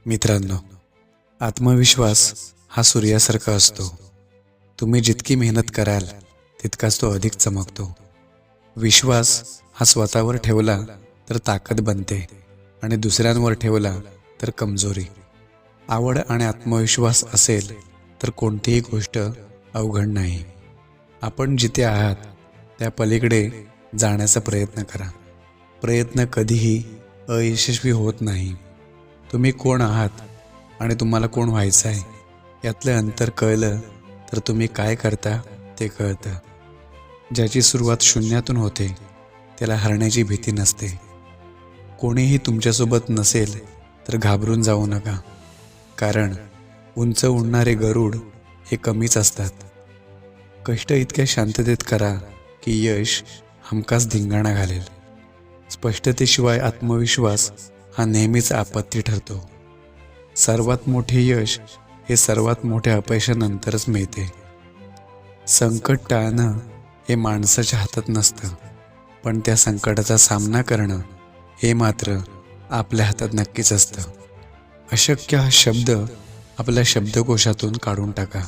मित्रांनो, आत्मविश्वास हा सूर्यासारखा असतो. तुम्ही जितकी मेहनत कराल तितकाच तो अधिक चमकतो. विश्वास हा स्वतःवर ठेवला तर ताकद बनते आणि दुसऱ्यांवर ठेवला तर कमजोरी. आवड आणि आत्मविश्वास असेल तर कोणतीही गोष्ट अवघड नाही. आपण जिथे आहात त्या पलीकडे जाण्याचा प्रयत्न करा. प्रयत्न कधीही अयशस्वी होत नाही. तुम्ही कोण आहात आणि तुम्हाला कोण व्हायचं आहे यातलं अंतर कळलं तर तुम्ही काय करता ते कळतं. ज्याची सुरुवात शून्यातून होते त्याला हरण्याची भीती नसते. कोणीही तुमच्यासोबत नसेल तर घाबरून जाऊ नका, कारण उंच उडणारे गरुड हे कमीच असतात. कष्ट इतक्या शांततेत करा की यश हमखास धिंगाणा घालेल. स्पष्टतेशिवाय आत्मविश्वास हा नेहमीच आपत्ती ठरतो. सर्वात मोठे यश हे सर्वात मोठ्या अपयशानंतरच मिळते. संकट टाळणं हे माणसाच्या हातात नसतं, पण त्या संकटाचा सामना करणं हे मात्र आपल्या हातात नक्कीच असतं. अशक्य हा शब्द आपल्या शब्दकोशातून काढून टाका.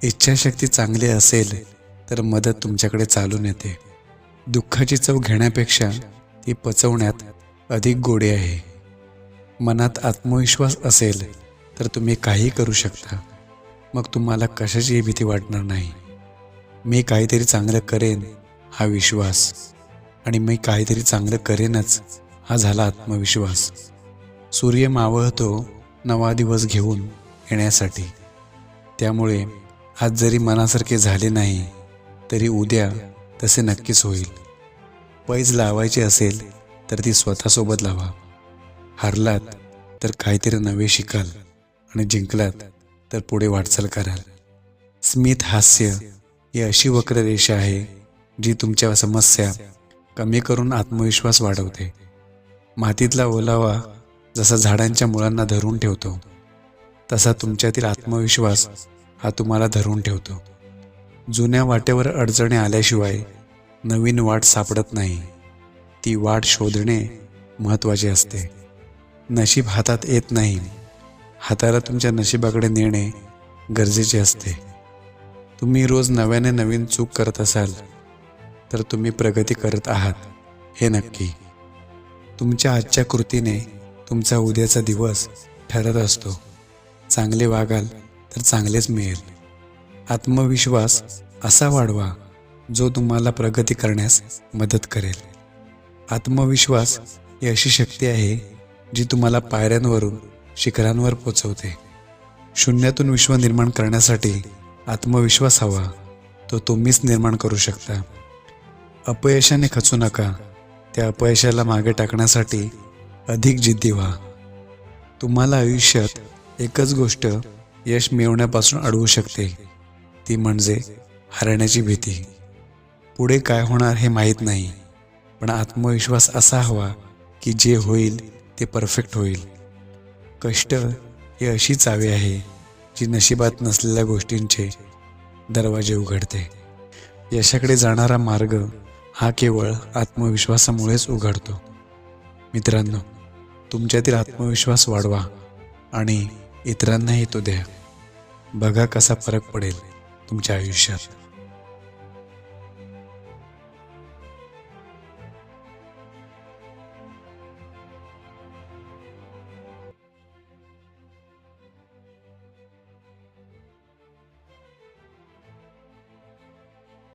इच्छाशक्ती चांगली असेल तर मदत तुमच्याकडे चालून येते. दुःखाची चव घेण्यापेक्षा ती पचवण्यात अधिक गोडी आहे. मनात आत्मविश्वास असेल तर तुम्ही काही करू शकता. मग तुम्हाला कशाचीही भीती वाटणार नाही. मी काहीतरी चांगलं करेन हा विश्वास, आणि मी काहीतरी चांगलं करेनच हा झाला आत्मविश्वास. सूर्य मावळतो नवा दिवस घेऊन येण्यासाठी. त्यामुळे आज जरी मनासारखे झाले नाही तरी उद्या तसे नक्कीच होईल. पैज लावायची असेल तर ती स्वतःसोबत लावा. हारलात तर काहीतरी नवे शिकाल आणि जिंकलात तर पुढे वाटचाल कराल. स्मित हास्य ही अशी वक्ररेषा आहे जी तुमच्या समस्या कमी करून आत्मविश्वास वाढवते. मातीतला ओलावा जसा झाडांच्या मुळांना धरून ठेवतो तसा तुमच्यातील आत्मविश्वास हा तुम्हाला धरून ठेवतो. जुन्या वाटेवर अडचणी आल्याशिवाय नवीन वाट सापडत नाही. ती वाट शोधणे महत्त्वाचे असते. नशीब हातात येत नाही, हाताला तुमच्या नशिबाकडे नेणे गरजेचे असते. तुम्ही रोज नव्याने नवीन चूक करत असाल तर तुम्ही प्रगती करत आहात हे नक्की. तुमच्या आजच्या कृतीने तुमचा उद्याचा दिवस ठरत असतो. चांगले वागाल तर चांगलेच मिळेल. आत्मविश्वास असा वाढवा जो तुम्हाला प्रगती करण्यास मदत करेल. आत्मविश्वास ही अशी शक्ती आहे जी तुम्हाला पायऱ्यांवरून शिखरांवर पोचवते. शून्यातून विश्व निर्माण करण्यासाठी आत्मविश्वास हवा, तो तुम्हीच निर्माण करू शकता. अपयशाने खचू नका. त्या अपयशाला मागे टाकण्यासाठी अधिक जिद्दी व्हा. तुम्हाला आयुष्यात एकच गोष्ट यश मिळवण्यापासून अडवू शकते, ती म्हणजे हरण्याची भीती. पुढे काय होणार हे माहीत नाही, पण आत्मविश्वास असा हवा की जे होईल ते परफेक्ट होईल. कष्ट ही अशी चावी आहे जी नशिबात नसलेल्या गोष्टींचे दरवाजे उघडते. यशाकडे जाणारा मार्ग हा केवळ आत्मविश्वासामुळेच उघडतो. मित्रांनो, तुमच्यातील आत्मविश्वास वाढवा आणि इतरांनाही तो द्या. बघा कसा फरक पडेल तुमच्या आयुष्यात.